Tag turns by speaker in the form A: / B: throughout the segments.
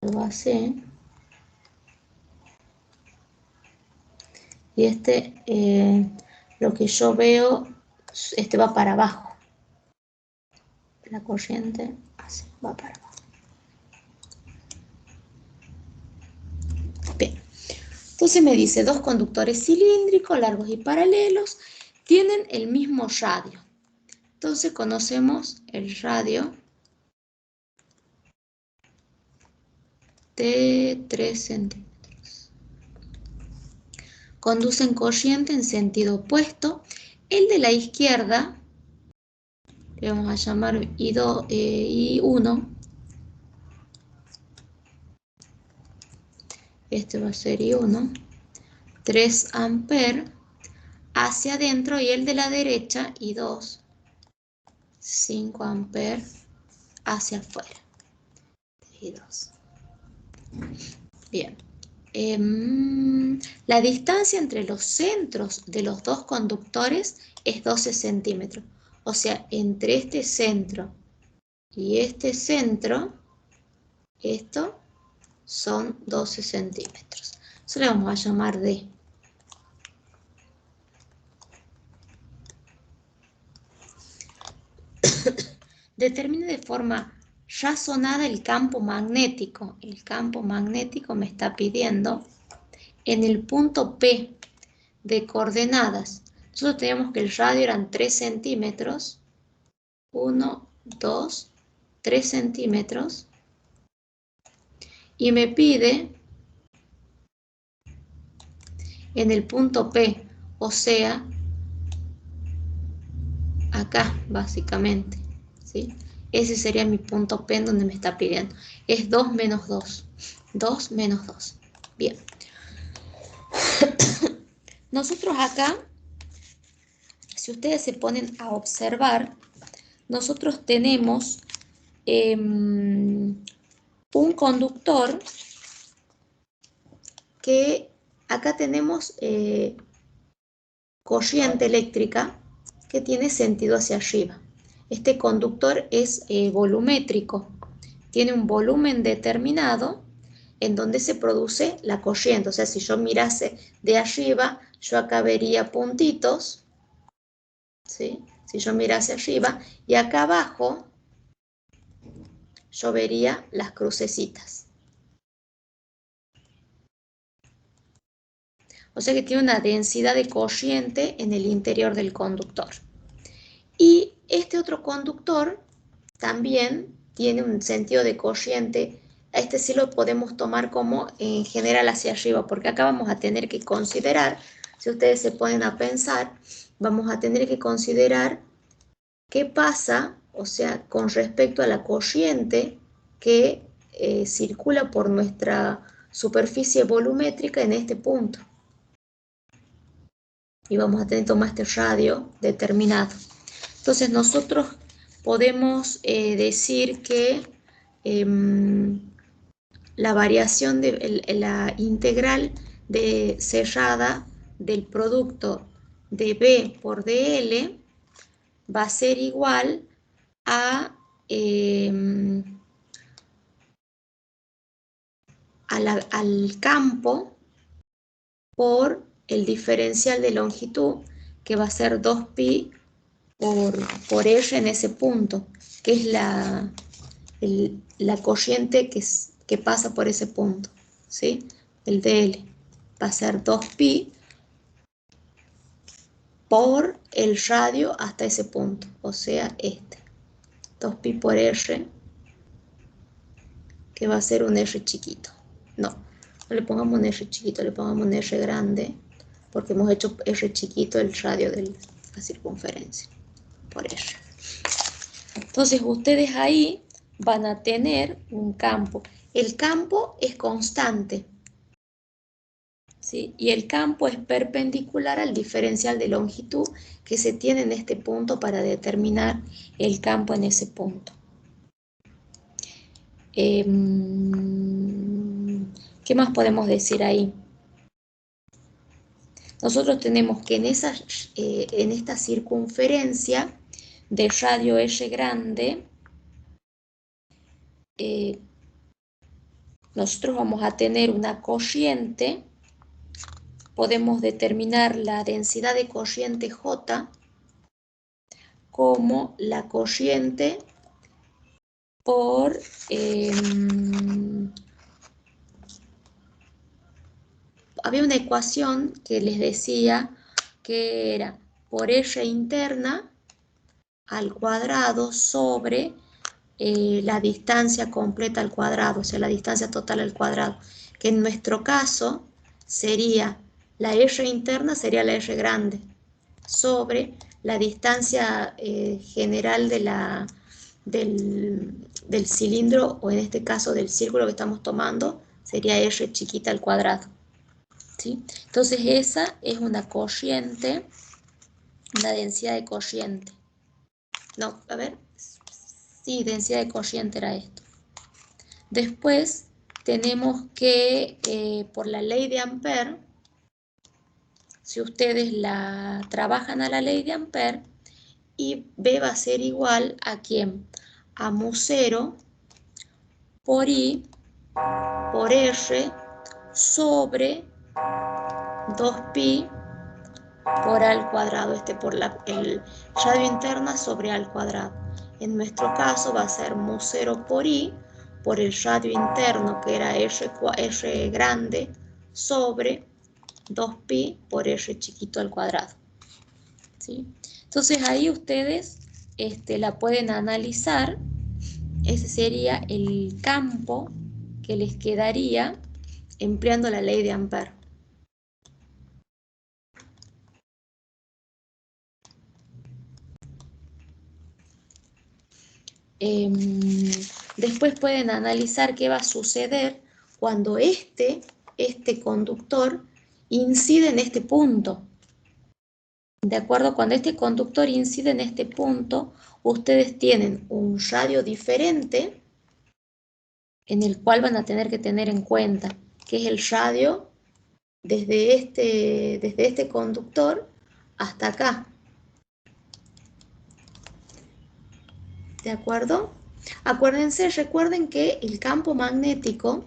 A: algo así. Y lo que yo veo, va para abajo. La corriente así, va para abajo. Bien. Entonces me dice, dos conductores cilíndricos, largos y paralelos, tienen el mismo radio. Entonces conocemos el radio de 3 centímetros. Conducen corriente en sentido opuesto. El de la izquierda, le vamos a llamar I1. Este va a ser I1. 3 amperes hacia adentro, y el de la derecha, I2. 5 amperes hacia afuera. I2. Bien. La distancia entre los centros de los dos conductores es 12 centímetros. O sea, entre este centro y este centro, esto son 12 centímetros. Eso le vamos a llamar D. Determine de forma razonada el campo magnético. El campo magnético me está pidiendo en el punto P de coordenadas. Nosotros teníamos que el radio eran 3 centímetros. 1, 2, 3 centímetros. Y me pide en el punto P, o sea, acá básicamente, ¿sí? Ese sería mi punto P en donde me está pidiendo. Es 2 menos 2. 2 menos 2. Bien. Nosotros acá, si ustedes se ponen a observar, nosotros tenemos un conductor que acá tenemos corriente eléctrica que tiene sentido hacia arriba. Este conductor es volumétrico, tiene un volumen determinado en donde se produce la corriente. O sea, si yo mirase de arriba, yo acá vería puntitos, ¿sí? Si yo mirase arriba, y acá abajo yo vería las crucecitas. O sea que tiene una densidad de corriente en el interior del conductor. Y este otro conductor también tiene un sentido de corriente. A este sí lo podemos tomar como en general hacia arriba, porque acá vamos a tener que considerar, si ustedes se ponen a pensar, vamos a tener que considerar qué pasa, o sea, con respecto a la corriente que circula por nuestra superficie volumétrica en este punto. Y vamos a tener que tomar este radio determinado. Entonces nosotros podemos decir que la variación de la integral de cerrada del producto de B por DL va a ser igual a al campo por el diferencial de longitud, que va a ser 2pi por R en ese punto, que es la corriente que pasa por ese punto, ¿sí? El DL va a ser 2pi por el radio hasta ese punto, o sea, 2pi por R, que va a ser un R chiquito. No le pongamos un R chiquito, le pongamos un R grande, porque hemos hecho R chiquito el radio de la circunferencia, por R. Entonces ustedes ahí van a tener un campo. El campo es constante, ¿sí? Y el campo es perpendicular al diferencial de longitud que se tiene en este punto para determinar el campo en ese punto. ¿Qué más podemos decir ahí? Nosotros tenemos que en esta circunferencia de radio R grande, nosotros vamos a tener una corriente, podemos determinar la densidad de corriente J como la corriente por había una ecuación que les decía que era por R interna al cuadrado sobre la distancia completa al cuadrado, o sea, la distancia total al cuadrado, que en nuestro caso sería la R interna, sería la R grande, sobre la distancia general del cilindro, o en este caso del círculo que estamos tomando, sería R chiquita al cuadrado. ¿Sí? Entonces esa es una corriente, una densidad de corriente. No, a ver, sí, densidad de corriente era esto. Después tenemos que, por la ley de Ampère, si ustedes la trabajan a la ley de Ampère, y B va a ser igual a ¿quién? A mu0 por I por R sobre 2pi por A al cuadrado, por el radio interna sobre A al cuadrado. En nuestro caso va a ser mu0 por I por el radio interno, que era R grande, sobre 2pi por R chiquito al cuadrado. ¿Sí? Entonces ahí ustedes la pueden analizar. Ese sería el campo que les quedaría empleando la ley de Ampère. Después pueden analizar qué va a suceder cuando este conductor incide en este punto. ¿De acuerdo? Cuando este conductor incide en este punto, ustedes tienen un radio diferente en el cual van a tener que tener en cuenta que es el radio desde este conductor hasta acá. ¿De acuerdo? Acuérdense, recuerden que el campo magnético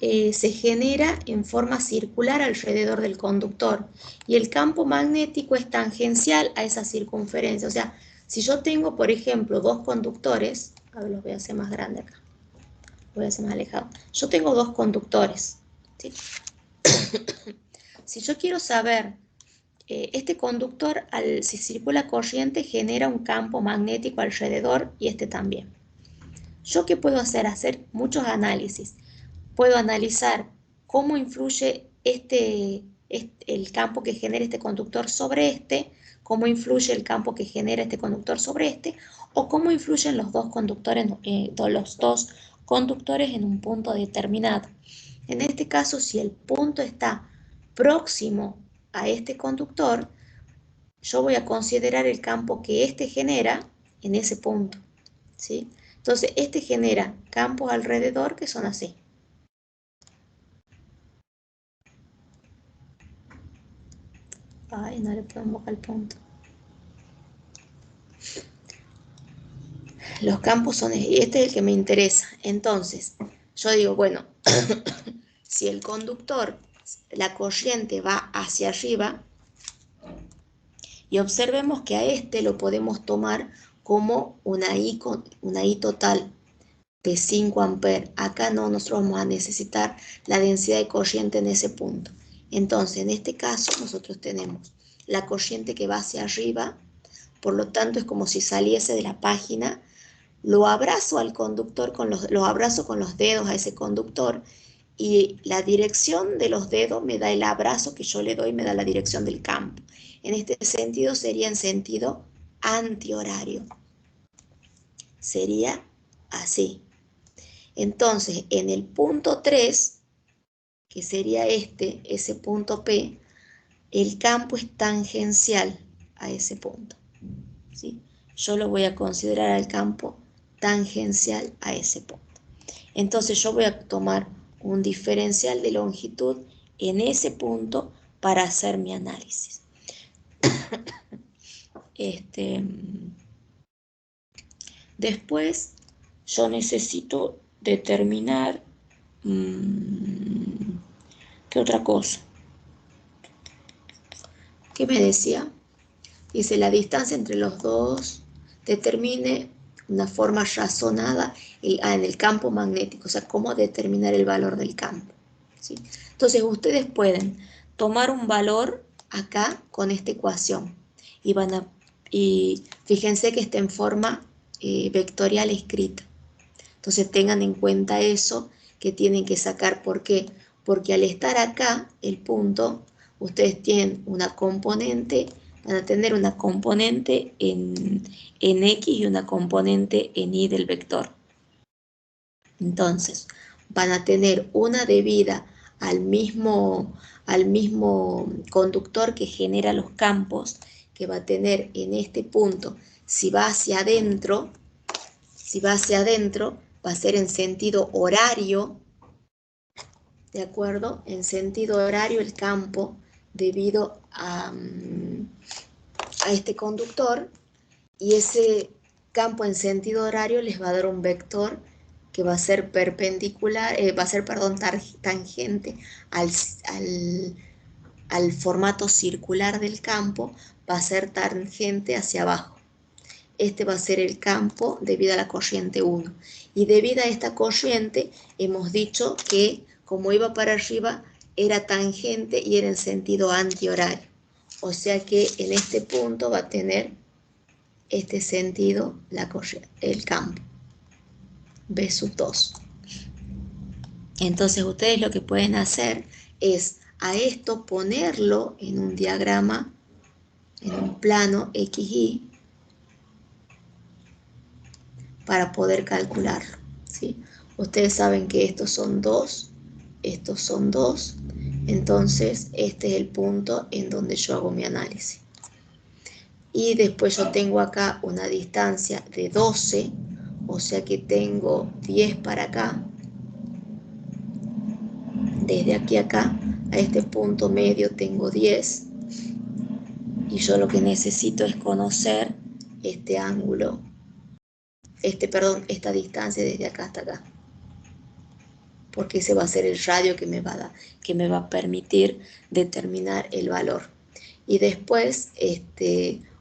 A: se genera en forma circular alrededor del conductor y el campo magnético es tangencial a esa circunferencia. O sea, si yo tengo, por ejemplo, dos conductores, a ver, los voy a hacer más grande acá, voy a hacer más alejado. Yo tengo dos conductores, ¿sí? Si yo quiero saber, este conductor, si circula corriente, genera un campo magnético alrededor y este también. ¿Yo qué puedo hacer? Hacer muchos análisis. Puedo analizar cómo influye el campo que genera este conductor sobre cómo influye el campo que genera este conductor sobre o cómo influyen los dos conductores en un punto determinado. En este caso, si el punto está próximo a este conductor, yo voy a considerar el campo que genera en ese punto, ¿sí? Entonces, genera campos alrededor que son así. Ay, no le podemos buscar el punto. Los campos son, este es el que me interesa. Entonces, yo digo, bueno, si el conductor, la corriente va hacia arriba, y observemos que a lo podemos tomar como una I total de 5 amperes. Acá no, nosotros vamos a necesitar la densidad de corriente en ese punto. Entonces, en este caso, nosotros tenemos la corriente que va hacia arriba, por lo tanto es como si saliese de la página, lo abrazo al conductor, lo abrazo con los dedos a ese conductor, y la dirección de los dedos me da el abrazo que yo le doy, me da la dirección del campo. En este sentido sería en sentido antihorario. Sería así. Entonces, en el punto 3, que sería ese punto P, el campo es tangencial a ese punto, ¿sí? Yo lo voy a considerar al campo tangencial a ese punto. Entonces yo voy a tomar un diferencial de longitud en ese punto para hacer mi análisis. Después yo necesito determinar, ¿qué otra cosa? ¿Qué me decía? Dice, la distancia entre los dos determine una forma razonada en el campo magnético, o sea, cómo determinar el valor del campo, ¿sí? Entonces, ustedes pueden tomar un valor acá con esta ecuación y fíjense que está en forma vectorial escrita. Entonces, tengan en cuenta eso que tienen que sacar. ¿Por qué? Porque al estar acá, el punto, ustedes tienen una componente, van a tener una componente en X y una componente en Y del vector. Entonces, van a tener una debida al mismo conductor que genera los campos, que va a tener en este punto, si va hacia adentro, va a ser en sentido horario, ¿de acuerdo? En sentido horario el campo debido a este conductor, y ese campo en sentido horario les va a dar un vector que va a ser perpendicular, tangente al formato circular del campo, va a ser tangente hacia abajo. Este va a ser el campo debido a la corriente 1. Y debido a esta corriente, hemos dicho que como iba para arriba, era tangente y era en sentido antihorario. O sea que en este punto va a tener este sentido el campo, B sub 2. Entonces ustedes lo que pueden hacer es a esto ponerlo en un diagrama, en un plano XY, para poder calcularlo, ¿sí? Ustedes saben que estos son 2, entonces este es el punto en donde yo hago mi análisis. Y después yo tengo acá una distancia de 12, o sea que tengo 10 para acá, desde aquí a acá, a este punto medio tengo 10, y yo lo que necesito es conocer este ángulo, esta distancia desde acá hasta acá, porque ese va a ser el radio que me va a permitir determinar el valor. Y después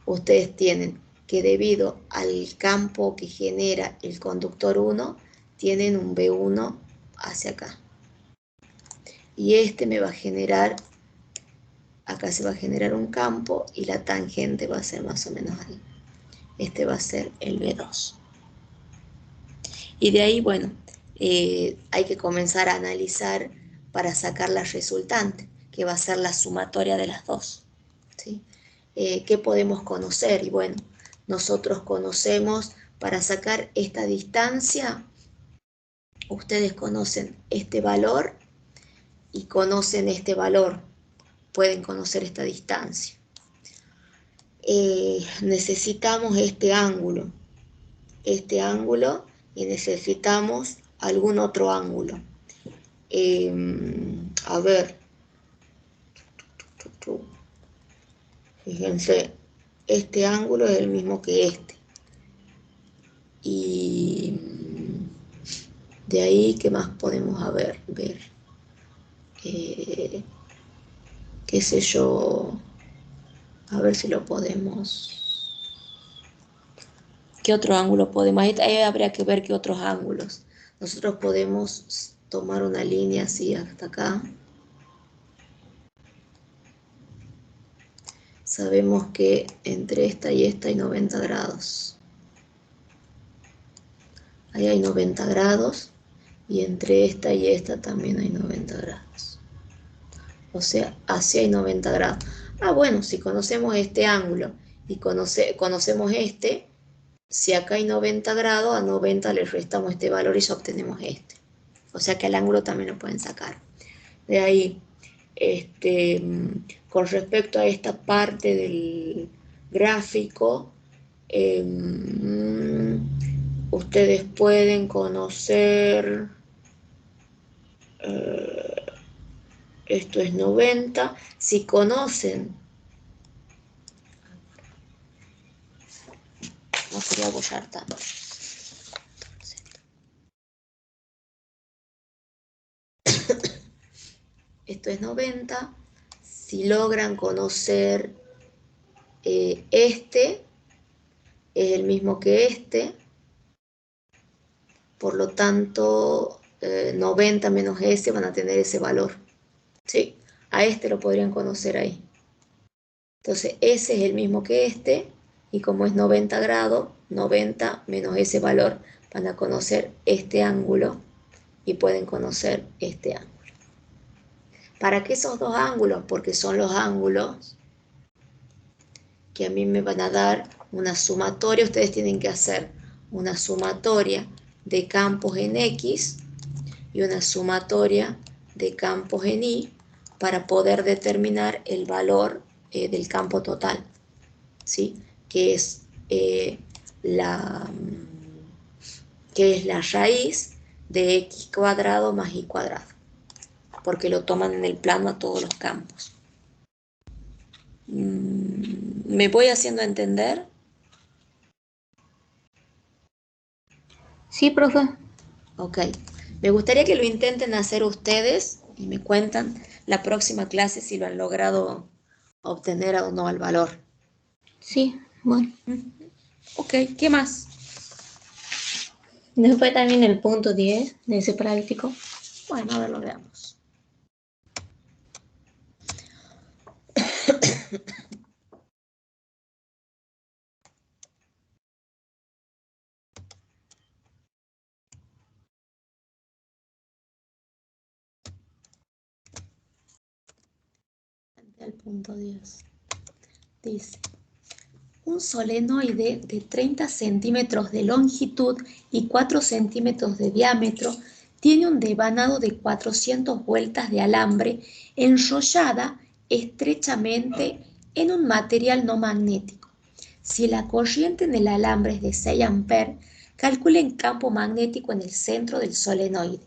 A: ustedes tienen que debido al campo que genera el conductor 1, tienen un B1 hacia acá. Y me va a generar, acá se va a generar un campo y la tangente va a ser más o menos ahí. Este va a ser el B2. Y de ahí, bueno, hay que comenzar a analizar para sacar la resultante, que va a ser la sumatoria de las dos, ¿sí? ¿Qué podemos conocer? Y bueno, nosotros conocemos, para sacar esta distancia, ustedes conocen este valor y conocen este valor, pueden conocer esta distancia. Necesitamos este ángulo, y necesitamos algún otro ángulo. A ver, fíjense, este ángulo es el mismo que este. Y de ahí, ¿qué más podemos ver? Qué sé yo, a ver si lo podemos. ¿Qué otro ángulo podemos? Ahí habría que ver qué otros ángulos. Nosotros podemos tomar una línea así hasta acá. Sabemos que entre esta y esta hay 90 grados. Ahí hay 90 grados. Y entre esta y esta también hay 90 grados. O sea, así hay 90 grados. Bueno, si conocemos este ángulo y conocemos si acá hay 90 grados, a 90 le restamos este valor y ya obtenemos este. O sea que al ángulo también lo pueden sacar. De ahí, con respecto a esta parte del gráfico, ustedes pueden conocer, esto es 90, si conocen, no quería apoyar tanto. esto es 90. Si logran conocer este, es el mismo que este. Por lo tanto, 90 menos ese van a tener ese valor. ¿Sí? A este lo podrían conocer ahí. Entonces, ese es el mismo que este. Y como es 90 grados, 90 menos ese valor, van a conocer este ángulo y pueden conocer este ángulo. ¿Para qué esos dos ángulos? Porque son los ángulos que a mí me van a dar una sumatoria. Ustedes tienen que hacer una sumatoria de campos en X y una sumatoria de campos en Y para poder determinar el valor del campo total, ¿sí? Que es la raíz de x cuadrado más y cuadrado, porque lo toman en el plano a todos los campos. ¿Me voy haciendo entender?
B: Sí, profe.
A: Ok. Me gustaría que lo intenten hacer ustedes y me cuentan la próxima clase si lo han logrado obtener o no el valor.
B: Sí, bueno.
A: Ok, ¿qué más?
B: Después también el punto 10 de ese práctico.
A: Bueno, a ver, lo veamos. El punto 10. Dice, un solenoide de 30 centímetros de longitud y 4 centímetros de diámetro tiene un devanado de 400 vueltas de alambre enrollada estrechamente en un material no magnético. Si la corriente en el alambre es de 6 amperes, calculen campo magnético en el centro del solenoide.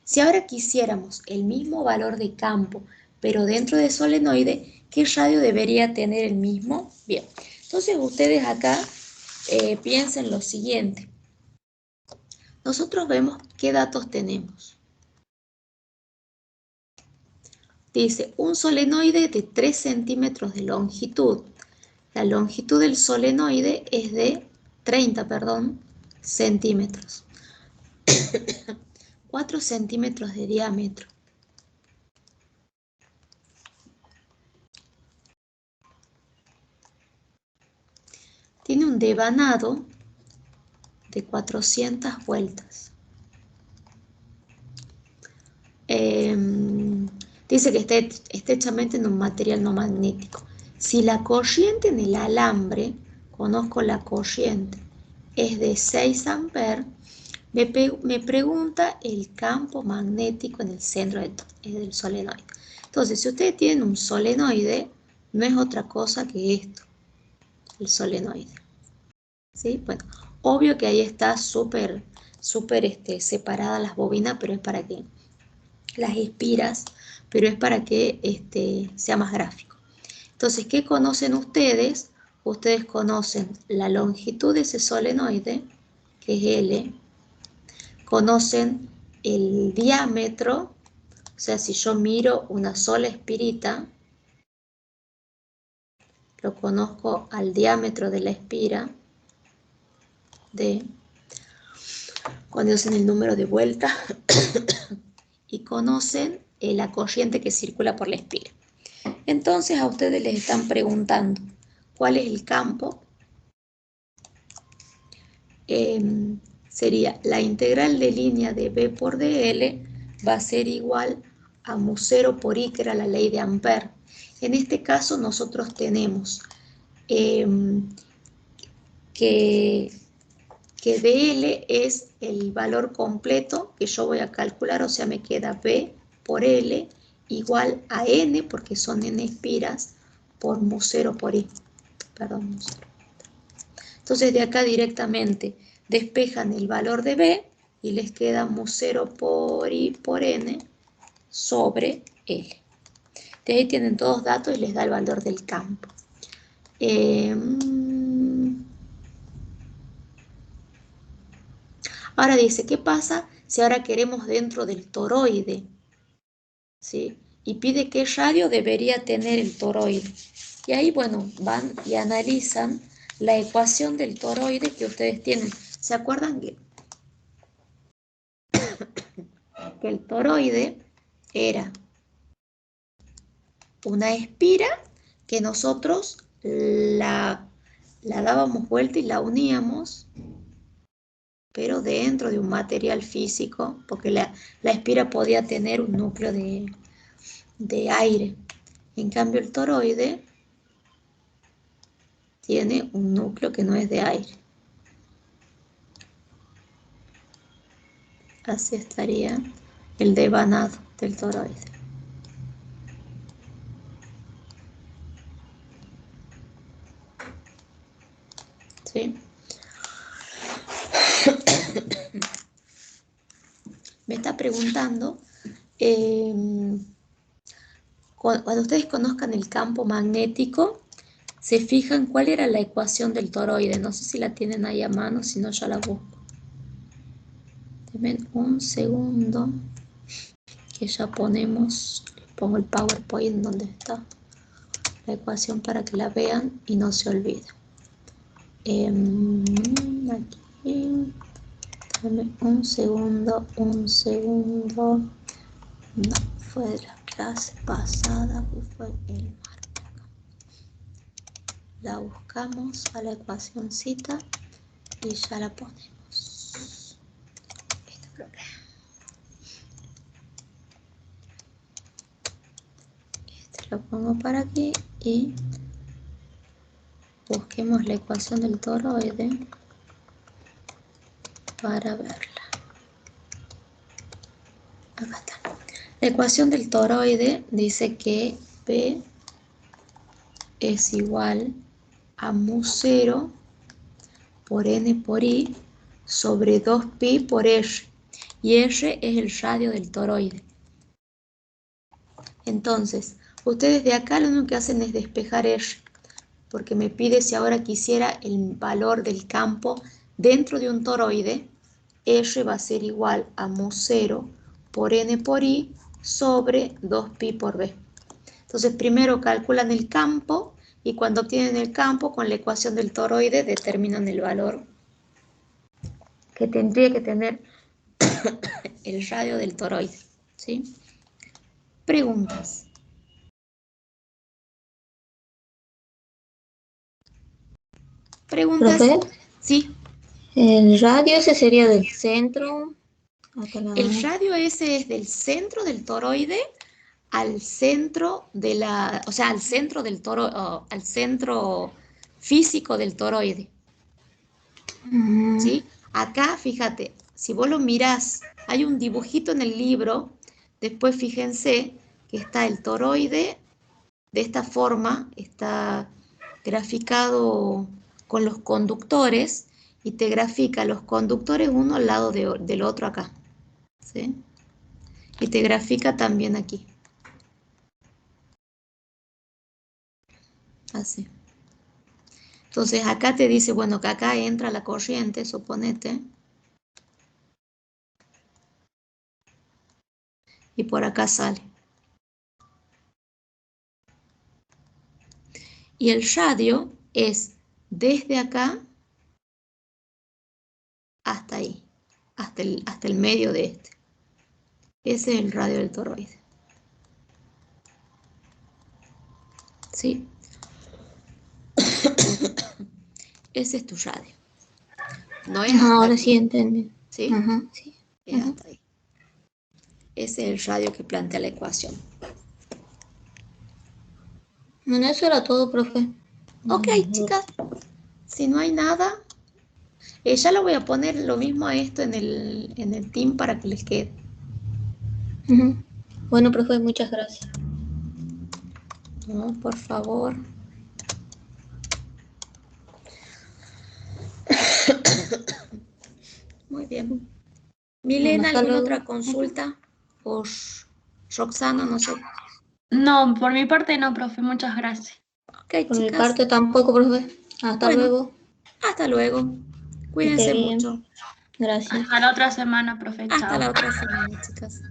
A: Si ahora quisiéramos el mismo valor de campo, pero dentro del solenoide, ¿qué radio debería tener el mismo? Bien, entonces ustedes acá piensen lo siguiente. Nosotros vemos qué datos tenemos. Dice, un solenoide de 3 centímetros de longitud. La longitud del solenoide es de 30, centímetros. 4 centímetros de diámetro. Tiene un devanado de 400 vueltas. Dice que está estrechamente en un material no magnético. Si la corriente en el alambre, conozco la corriente, es de 6 amperes, me pregunta el campo magnético en el centro del solenoide. Entonces, si ustedes tienen un solenoide, no es otra cosa que esto, el solenoide. ¿Sí? Bueno, obvio que ahí está súper separada las bobinas, pero es para que las espiras, pero es para que sea más gráfico. Entonces, ¿qué conocen ustedes? Ustedes conocen la longitud de ese solenoide, que es L, conocen el diámetro, o sea, si yo miro una sola espirita, lo conozco al diámetro de la espira, D, conocen el número de vueltas y conocen la corriente que circula por la espira. Entonces a ustedes les están preguntando cuál es el campo. Sería la integral de línea de B por dl va a ser igual a mu0 por I, que era la ley de Ampère. En este caso nosotros tenemos que dl es el valor completo que yo voy a calcular, o sea, me queda B por L igual a N, porque son N espiras, por mu0 por I. Perdón, mu0. Entonces de acá directamente despejan el valor de B y les queda mu0 por I por N sobre L. De ahí tienen todos datos y les da el valor del campo. Ahora dice, ¿qué pasa si ahora queremos dentro del toroide? ¿Sí? y pide qué radio debería tener el toroide. Y ahí, bueno, van y analizan la ecuación del toroide que ustedes tienen. ¿Se acuerdan que el toroide era una espira que nosotros la dábamos vuelta y la uníamos, pero dentro de un material físico, porque la espira podía tener un núcleo de aire. En cambio, el toroide tiene un núcleo que no es de aire. Así estaría el devanado del toroide. ¿Sí? Me está preguntando, cuando ustedes conozcan el campo magnético, se fijan cuál era la ecuación del toroide. No sé si la tienen ahí a mano, si no ya la busco. Denme un segundo, que ya pongo el PowerPoint donde está la ecuación para que la vean y no se olviden. Aquí, dame un segundo. No, fue de la clase pasada, que fue el martes. La buscamos a la ecuacioncita y ya la ponemos. Esto creo que. Este lo pongo para aquí y busquemos la ecuación del toroide para verla. Acá está. La ecuación del toroide dice que P es igual a mu0 por n por i sobre 2pi por r. Y r es el radio del toroide. Entonces, ustedes de acá lo único que hacen es despejar r, porque me pide si ahora quisiera el valor del campo dentro de un toroide, r va a ser igual a mu0 por n por i sobre 2pi por b. Entonces primero calculan el campo y cuando obtienen el campo con la ecuación del toroide determinan el valor que tendría que tener el radio del toroide. ¿Sí? Preguntas. ¿Preguntas?
B: Profe,
A: Sí.
B: el radio ese sería del centro hasta la...
A: El radio ese es del centro del toroide al centro de la, o sea, al centro del toro, al centro físico del toroide. ¿Sí? Acá, fíjate, si vos lo mirás, hay un dibujito en el libro, después fíjense que está el toroide de esta forma, está graficado con los conductores y te grafica los conductores uno al lado del otro acá. ¿Sí? Y te grafica también aquí. Así. Entonces acá te dice, bueno, que acá entra la corriente, suponete. Y por acá sale. Y el radio es desde acá hasta ahí, hasta el medio de este. Ese es el radio del toroide. ¿Sí? Ese es tu radio. No es hasta
B: Ahora
A: aquí.
B: sí entendí.
A: ¿Sí?
B: Ajá, sí.
A: Es hasta ahí. Ese es el radio que plantea la ecuación.
B: Bueno, eso era todo, profe.
A: Ok, chicas. Si no hay nada, ya lo voy a poner lo mismo a esto en el team para que les quede.
B: Bueno, profe, muchas gracias.
A: No, por favor. Muy bien. Milena,
B: Hasta
A: ¿alguna
B: luego.
A: otra consulta? O Roxana, no sé.
C: No, por mi parte no, profe, muchas gracias.
A: Ok,
B: Por mi
A: chicas.
B: parte tampoco, profe. Hasta
A: Bueno,
B: luego.
A: hasta luego.
B: Que esté
A: Cuídense
B: bien.
A: mucho.
B: Gracias.
C: Hasta la otra semana, profe.
A: Hasta
C: Chao.
A: la otra semana, chicas.